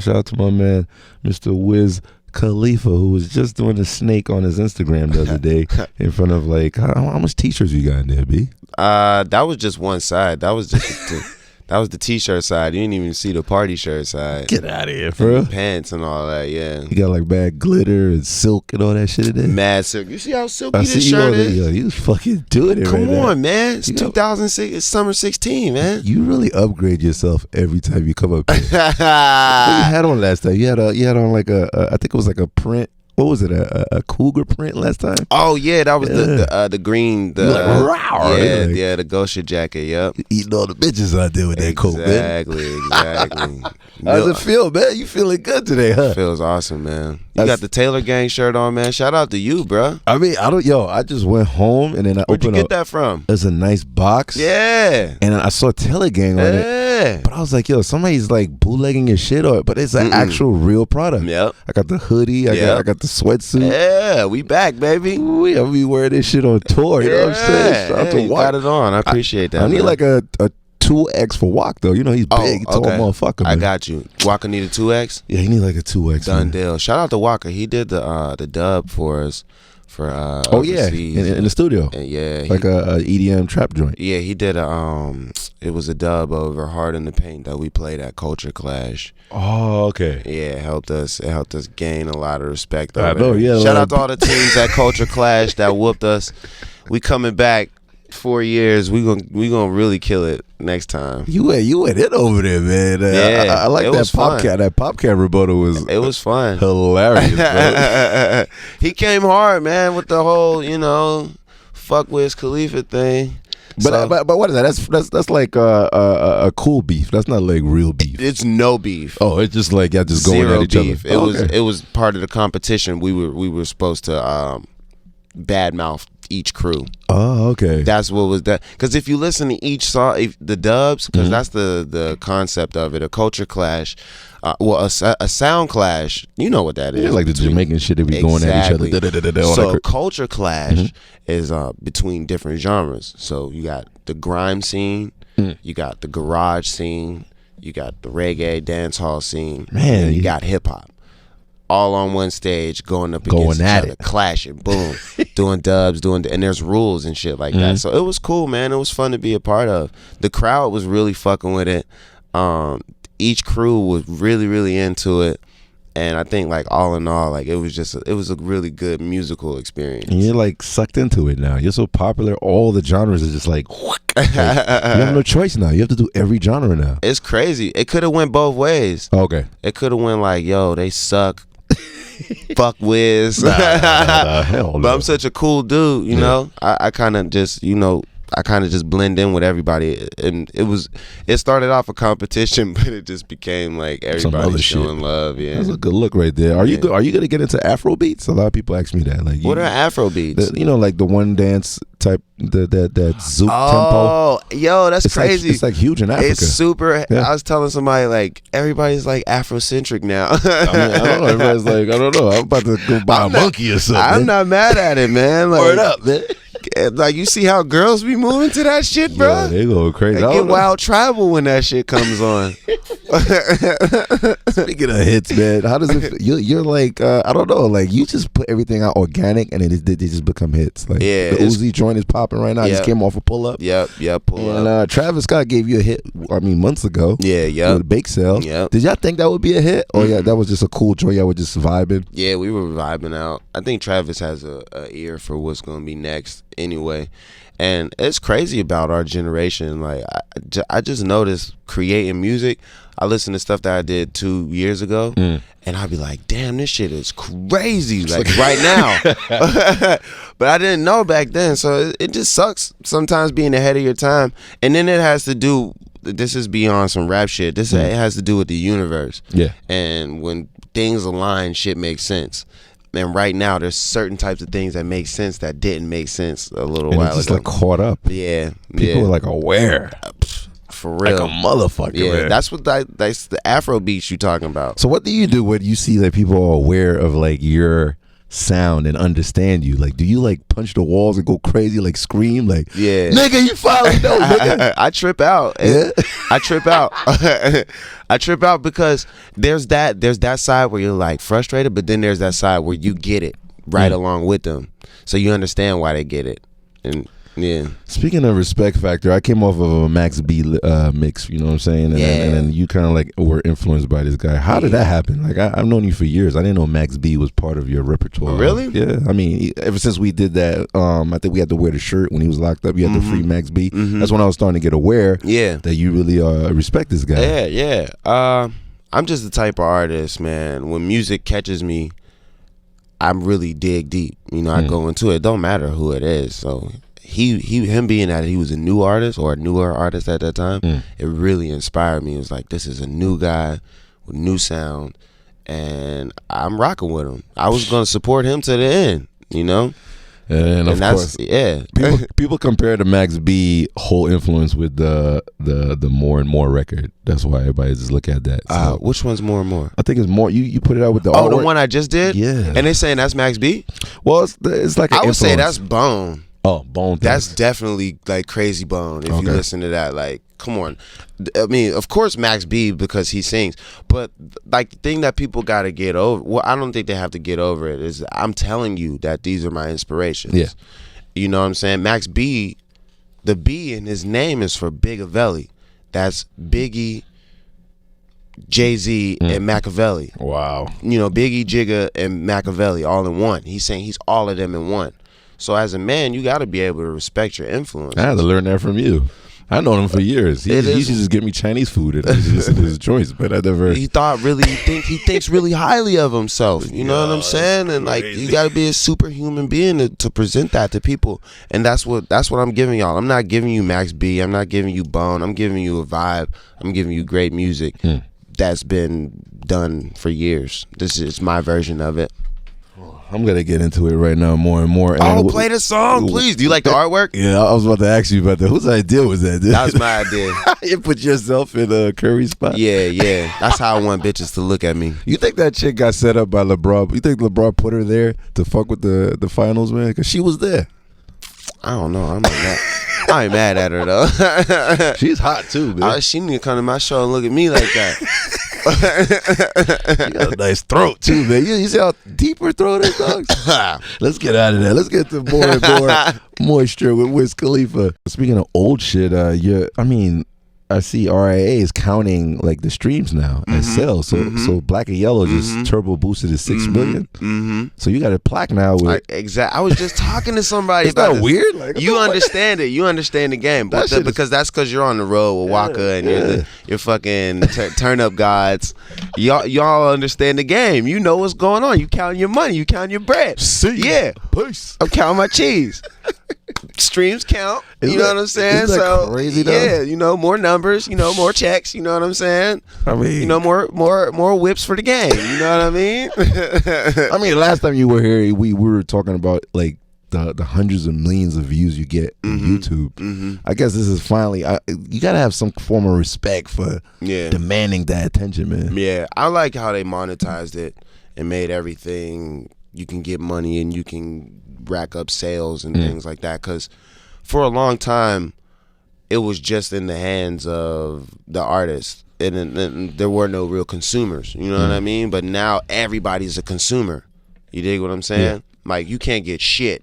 Shout out to my man, Mr. Wiz Khalifa, who was just doing a snake on his Instagram the other day in front of like how much t-shirts you got in there, B? That was just one side. That was just that was the t-shirt side. You didn't even see the party shirt side. Get out of here, bro. Pants and all that, yeah. You got like bad glitter and silk and all that shit in there. Mad silk. You see how silky this shirt is? Yo, you fucking doing it. Come right on, now. man. It's 2006. It's summer 16, man. You really upgrade yourself every time you come up here. What you had on last time? You had on like I think it was like a print. What was it? A cougar print last time? Oh yeah, that was the green. The the Gosha jacket. Yep. Eating all the bitches out there with that coat, man. Exactly. How does it feel, man? You feeling good today, huh? Feels awesome, man. You got the Taylor Gang shirt on, man. Shout out to you, bro. I mean, I just went home and then I Where'd you opened get that from? It's a nice box. Yeah. And I saw Taylor Gang on it. But I was like, yo, somebody's like bootlegging your shit, but it's an actual real product. Yep. I got the hoodie. I got the sweatsuit. Yeah, we back, baby. I'll be wearing this shit on tour. You know what I'm saying? Shout out to you got it on. I appreciate that. I need like a 2X for Wak though. You know he's big, tall motherfucker. Man. I got you. Waka need a 2X. Yeah, he need like a 2X. Done deal. Shout out to Waka. He did the dub for us. For in the studio. And yeah, like a EDM trap joint. Yeah, he did it was a dub over Hard in the Paint that we played at Culture Clash. Oh, okay. Yeah, it helped us gain a lot of respect. I know, yeah. Shout out to all the teams at Culture Clash that whooped us. We coming back 4 years. We gonna really kill it next time. You went it over there, man. Yeah, I like that Popcaan. That Popcaan rebuttal was fun. Hilarious, bro. He came hard, man, with the whole, fuck Wiz Khalifa thing. But what is that? That's like a cool beef. That's not like real beef. It's no beef. Oh, it's just like y'all just going at each beef. other. It was part of the competition. We were supposed to badmouth each crew. Oh, okay. That's what was that. Because if you listen to each song, the dubs, because that's the concept of it. A culture clash, a sound clash. You know what that is? Yeah, like the Jamaican shit that be going at each other. So culture clash is between different genres. So you got the grime scene, you got the garage scene, you got the reggae dance hall scene, and you got hip hop. All on one stage, going up against each other, clashing, boom, doing dubs, and there's rules and shit like that. So it was cool, man. It was fun to be a part of. The crowd was really fucking with it. Each crew was really, really into it, and I think like all in all, like it was a really good musical experience. And you're like sucked into it now. You're so popular. All the genres are just like you have no choice now. You have to do every genre now. It's crazy. It could have went both ways. Okay. It could have went like, yo, they suck. Fuck Wiz. Hell no. But I'm such a cool dude, you know. I kind of just, blend in with everybody, and it started off a competition, but it just became like everybody showing love. Yeah, that's a good look right there. Are you gonna get into Afrobeats? A lot of people ask me that. Like, what are Afrobeats? Like the one dance type, that zouk tempo. Oh, yo, that's crazy. It's like huge in Africa. It's super. Yeah. I was telling somebody like everybody's like Afrocentric now. I don't know. Everybody's like, I don't know. I'm about to go buy a monkey or something. I'm not mad at it, man. Like, word up, man. Like, you see how girls be moving to that shit, bro? Yeah, they go crazy. They get wild tribal when that shit comes on. Speaking of hits, man, how does it feel? You're like, I don't know, like you just put everything out organic and they just become hits. Like, the Uzi joint is popping right now. Just came off a pull up. Yep, pull up. And Travis Scott gave you a hit, months ago. Yeah. With Bake Sale. Yep. Did y'all think that would be a hit? Or that was just a cool joint, y'all were just vibing? Yeah, we were vibing out. I think Travis has a ear for what's going to be next anyway. And it's crazy about our generation. Like, I just noticed creating music. I listen to stuff that I did 2 years ago, and I'd be like, damn, this shit is crazy, like right now. But I didn't know back then, so it just sucks sometimes being ahead of your time. And then it has to do, this is beyond some rap shit, it has to do with the universe. Yeah. And when things align, shit makes sense. And right now, there's certain types of things that make sense that didn't make sense a little while ago. It's just like caught up. Yeah. People are like aware. For real. Like a motherfucker, yeah, man. That's the Afrobeats you talking about. So what do you do when you see that people are aware of like your sound and understand you? Like, do you like punch the walls and go crazy, like scream, like, yeah, nigga, you finally know, nigga? I trip out. Yeah? I trip out. I trip out because there's that side where you're like frustrated, but then there's that side where you get it right along with them, so you understand why they get it. And yeah. Speaking of respect factor, I came off of a Max B mix, you know what I'm saying? And then you kind of like were influenced by this guy. How did that happen? Like, I've known you for years. I didn't know Max B was part of your repertoire. Really? Yeah. I mean, ever since we did that, I think we had to wear the shirt when he was locked up. You had to free Max B. That's when I was starting to get aware that you really respect this guy. Yeah. I'm just the type of artist, man. When music catches me, I'm really dig deep. You know, I go into it. It don't matter who it is. So him being that he was a new artist or a newer artist at that time, it really inspired me. It was like, this is a new guy with new sound, and I'm rocking with him. I was gonna support him to the end, you know. And of course, people compare the Max B whole influence with the More and More record. That's why everybody just look at that. So, which one's More and More? I think it's More. You put it out with the the one I just did. Yeah, and they're saying that's Max B. Well, it's like an I would say influence. that's Bone. Oh, Bone. That's definitely like Crazy Bone. If you listen to that, like, come on. I mean, of course, Max B because he sings, but like the thing that people got to get over. Well, I don't think they have to get over it. Is I'm telling you that these are my inspirations. Yeah, you know what I'm saying. Max B, the B in his name is for Bigavelli. That's Biggie, Jay-Z, and Machiavelli. Wow. You know, Biggie, Jigga, and Machiavelli all in one. He's saying he's all of them in one. So as a man, you got to be able to respect your influence. I had to learn that from you. I known him for years. He used to just give me Chinese food and I used to listen to his joints, but I never. He thinks really highly of himself. You know what I'm saying? And like, you got to be a superhuman being to present that to people. And that's what I'm giving y'all. I'm not giving you Max B. I'm not giving you Bone. I'm giving you a vibe. I'm giving you great music that's been done for years. This is my version of it. I'm gonna get into it right now more and more. And play the song, please. Do you like the artwork? Yeah, I was about to ask you about that. Whose idea was that, dude? That was my idea. You put yourself in a Curry spot. Yeah. That's how I want bitches to look at me. You think that chick got set up by LeBron? You think LeBron put her there to fuck with the finals, man? Because she was there. I don't know. I ain't mad at her though. She's hot too, man. She need to come to my show and look at me like that. You got a nice throat too, man. You see how deep her throat is, dog? Let's get out of that. Let's get to more and more moisture with Wiz Khalifa. Speaking of old shit, I see RIA is counting like the streams now as sales. So Black and Yellow just turbo boosted to 6 million. So you got a plaque now with I was just talking to somebody about that weird? Like, you understand it. You understand the game, but because that's because you're on the road with Waka and you're fucking turn up gods. Y'all understand the game. You know what's going on. You counting your money. You counting your bread. Yeah, peace. I'm counting my cheese. Streams count. You know what I'm saying? Isn't that crazy though? Yeah, you know, more numbers, you know, more checks, you know what I'm saying? I mean, you know, more whips for the game, you know what I mean? I mean, last time you were here, we were talking about like the hundreds of millions of views you get on YouTube. I guess this is finally you gotta have some form of respect for demanding that attention, man. Yeah, I like how they monetized it and made everything you can get money and you can rack up sales and things like that, because for a long time it was just in the hands of the artists and there were no real consumers, you know what I mean? But now everybody's a consumer. You dig what I'm saying? Like, you can't get shit.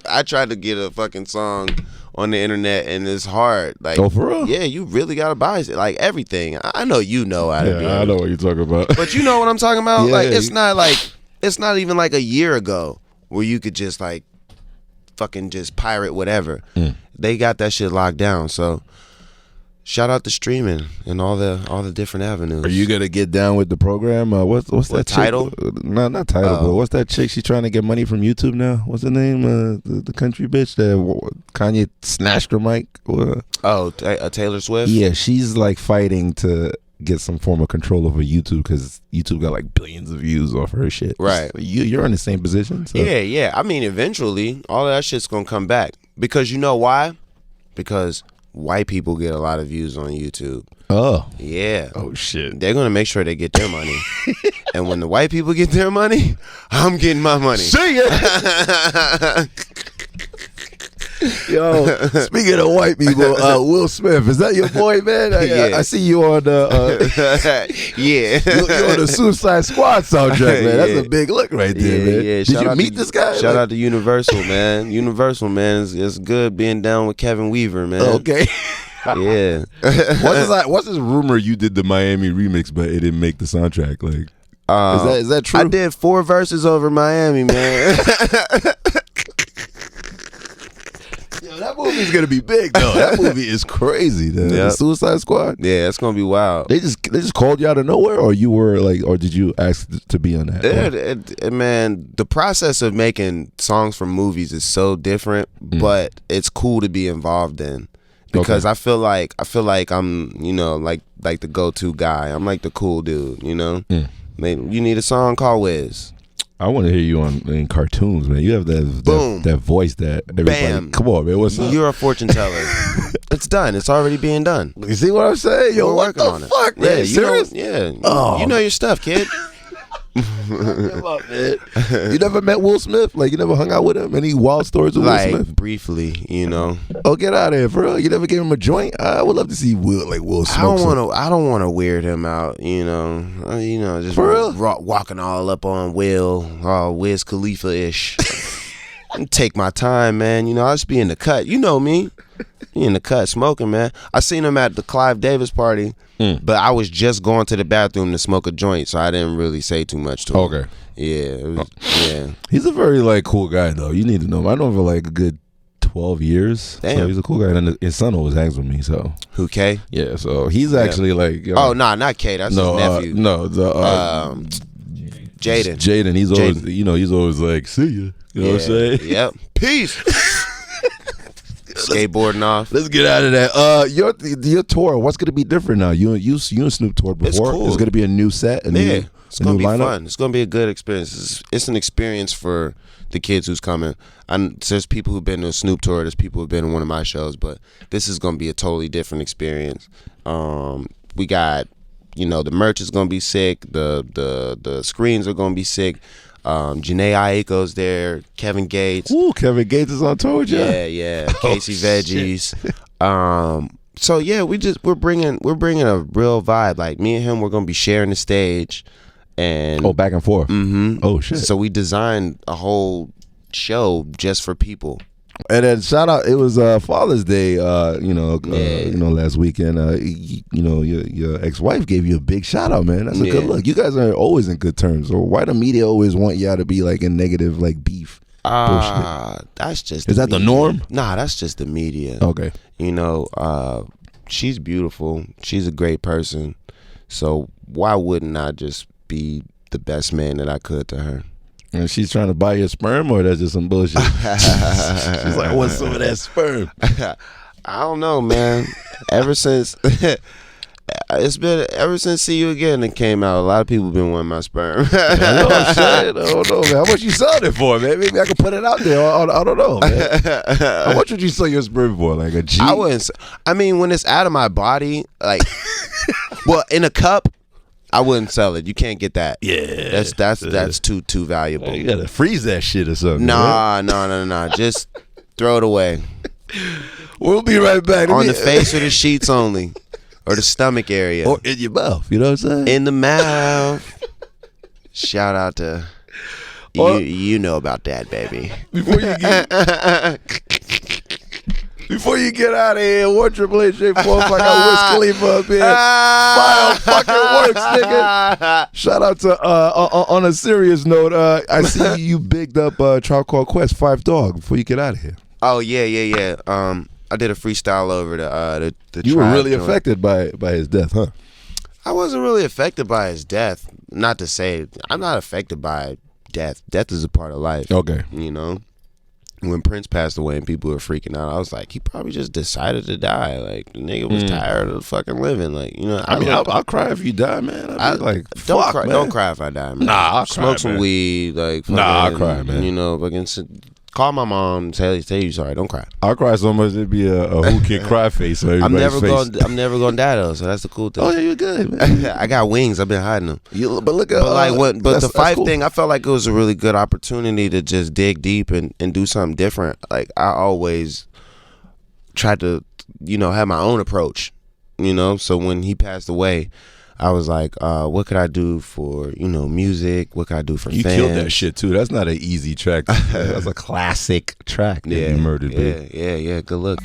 I tried to get a fucking song on the internet and it's hard. Like, oh, for real? Yeah, you really gotta buy it. Like, everything. I know you know how to be. I know what you're talking about. But you know what I'm talking about? Like, it's not even like a year ago where you could just like fucking just pirate whatever. They got that shit locked down. So shout out to streaming and all the different avenues. Are you gonna get down with the program? What's that Tidal? No, not Tidal, but what's that chick? She's trying to get money from YouTube now. What's her name? The country bitch that Kanye snatched her mic. Taylor Swift. Yeah, she's like fighting to get some form of control over YouTube because YouTube got like billions of views off her shit. Right. So you're in the same position. So. Yeah. I mean, eventually, all of that shit's gonna come back because you know why? Because white people get a lot of views on YouTube. Oh. Yeah. Oh, shit. They're going to make sure they get their money. And when the white people get their money, I'm getting my money. See ya. Yo, speaking of white people, Will Smith, is that your boy, man? I see you on the you're on the Suicide Squad soundtrack, man. That's a big look right there, man. Yeah. Did you meet this guy? Shout out to Universal, man. Universal, man, it's good being down with Kevin Weaver, man. Okay. Yeah. What's this rumor you did the Miami remix, but it didn't make the soundtrack? Like, is that true? I did 4 verses over Miami, man. Yo, that movie's gonna be big though. That movie is crazy. The Suicide Squad. Yeah, it's gonna be wild. They just called you out of nowhere, or you were like, or did you ask to be on that? Man, the process of making songs for movies is so different, but it's cool to be involved in because I feel like I'm like the go-to guy. I'm like the cool dude. You need a song, call Wiz. I want to hear you in cartoons, man. You have that voice that everybody. Bam. Come on, man. What's up? You're a fortune teller. It's done. It's already being done. You see what I'm saying? Yo, what the fuck, man? Yeah, serious? You know your stuff, kid. Come on, man. You never met Will Smith? Like, you never hung out with him? Any wild stories with Will Smith? Briefly, Oh, get out of here, bro. You never gave him a joint? I would love to see Will smoke. I don't want to weird him out, just for real? Walking all up on Will, all Wiz Khalifa-ish. Take my time, man. I'll just be in the cut. You know me. In the cut smoking, man. I seen him at the Clive Davis party, but I was just going to the bathroom to smoke a joint, so I didn't really say too much to him. Okay. Yeah. Yeah. He's a very cool guy though. You need to know him. I know him for a good 12 years. Damn. So he's a cool guy, and his son always hangs with me. So who, K? Yeah. So he's actually not K. That's his nephew. Jaden. Jaden. He's always he's always like, see ya. You know what I'm saying? Yep. Peace. Skateboarding off. Let's get out of that. Your tour, what's gonna be different now? You and Snoop toured before. It's cool. It's gonna be a new set. It's gonna be lineup? fun. It's gonna be a good experience. It's an experience for the kids who's coming. There's people who've been to a Snoop tour. There's people who've been to one of my shows, but this is gonna be a totally different experience. We got, the merch is gonna be sick. The screens are gonna be sick. Janae Aiko's there. Kevin Gates. Ooh, Kevin Gates is on tour with you. Yeah. Casey Veggies. So yeah, we're bringing a real vibe. Like me and him, we're gonna be sharing the stage, and back and forth. Mm-hmm. Oh shit. So we designed a whole show just for people. And then shout out, it was Father's Day, last weekend. Your ex-wife gave you a big shout out, man. That's a good look. You guys are always in good terms. So why the media always want y'all to be in negative beef? That's just is that the norm? Nah, that's just the media. Okay. She's beautiful. She's a great person. So why wouldn't I just be the best man that I could to her? And she's trying to buy your sperm, or that's just some bullshit? She's like, I want some of that sperm. I don't know, man. Ever since See You Again it came out, a lot of people been wanting my sperm. I don't know, man. How much you selling it for, man? Maybe I can put it out there. I don't know, man. How much would you sell your sperm for? Like a G? I wouldn't. I mean, when it's out of my body, well, in a cup, I wouldn't sell it. You can't get that. Yeah, that's too valuable. You gotta freeze that shit or something. Nah. Just throw it away. We'll be right back. On the face or the sheets only, or the stomach area, or in your mouth. You know what I'm saying? In the mouth. Shout out to you know about that, baby. Before you get out of here, 1-888-4 I got Wiz Khalifa up here. Fire fucking works, nigga. Shout out to on a serious note, I see you bigged up Tribe Called Quest, Phife Dawg. Before you get out of here. Oh yeah. I did a freestyle over the You were really affected by his death, huh? I wasn't really affected by his death. Not to say I'm not affected by death. Death is a part of life. Okay. When Prince passed away and people were freaking out, I was like, he probably just decided to die. Like, the nigga was tired of fucking living. Like, I'll cry if you die, man. I'll be like, fuck, don't cry if I die, man. Nah, I'll smoke cry, some man. weed, like, fucking, I'll cry, man. fucking call my mom, say you sorry, don't cry. I'll cry so much it'd be a Whoo Kid cry face on I'm everybody's face. never gonna die though, so that's the cool thing. Oh yeah, you're good, man. I got wings. I've been hiding them. But look at the Phife cool. thing, I felt like it was a really good opportunity to just dig deep and do something different. Like I always tried to, have my own approach. So when he passed away, I was like, what could I do for, music? What could I do for fans? You killed that shit too. That's not an easy track. That's a classic track that you murdered, yeah, babe. Yeah. Good look.